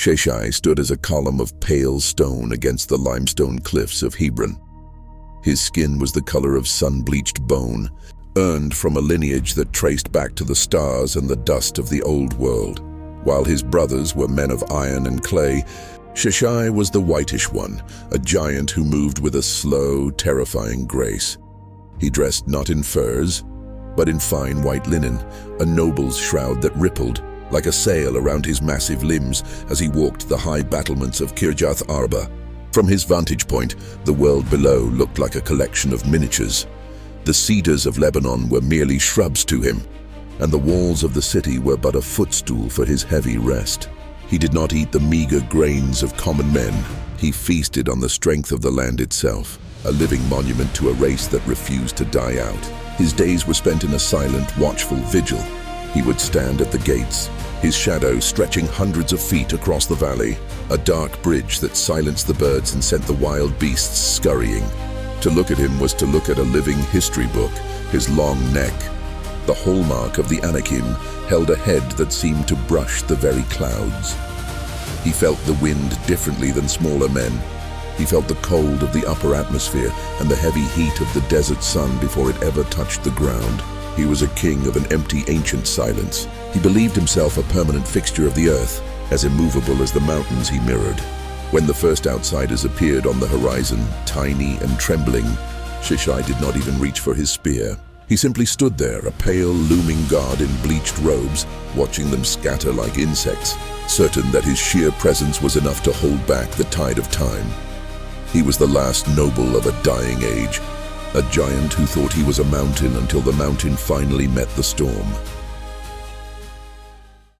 Sheshai stood as a column of pale stone against the limestone cliffs of Hebron. His skin was the color of sun-bleached bone, earned from a lineage that traced back to the stars and the dust of the old world. While his brothers were men of iron and clay, Sheshai was the whitish one, a giant who moved with a slow, terrifying grace. He dressed not in furs, but in fine white linen, a noble's shroud that rippled like a sail around his massive limbs as he walked the high battlements of Kirjath Arba. From his vantage point, the world below looked like a collection of miniatures. The cedars of Lebanon were merely shrubs to him, and the walls of the city were but a footstool for his heavy rest. He did not eat the meager grains of common men. He feasted on the strength of the land itself, a living monument to a race that refused to die out. His days were spent in a silent, watchful vigil. He would stand at the gates, his shadow stretching hundreds of feet across the valley, a dark bridge that silenced the birds and sent the wild beasts scurrying. To look at him was to look at a living history book. His long neck, the hallmark of the Anakim, held a head that seemed to brush the very clouds. He felt the wind differently than smaller men. He felt the cold of the upper atmosphere and the heavy heat of the desert sun before it ever touched the ground. He was a king of an empty, ancient silence. He believed himself a permanent fixture of the earth, as immovable as the mountains he mirrored. When the first outsiders appeared on the horizon, tiny and trembling, Sheshai did not even reach for his spear. He simply stood there, a pale, looming god in bleached robes, watching them scatter like insects, certain that his sheer presence was enough to hold back the tide of time. He was the last noble of a dying age, a giant who thought he was a mountain until the mountain finally met the storm.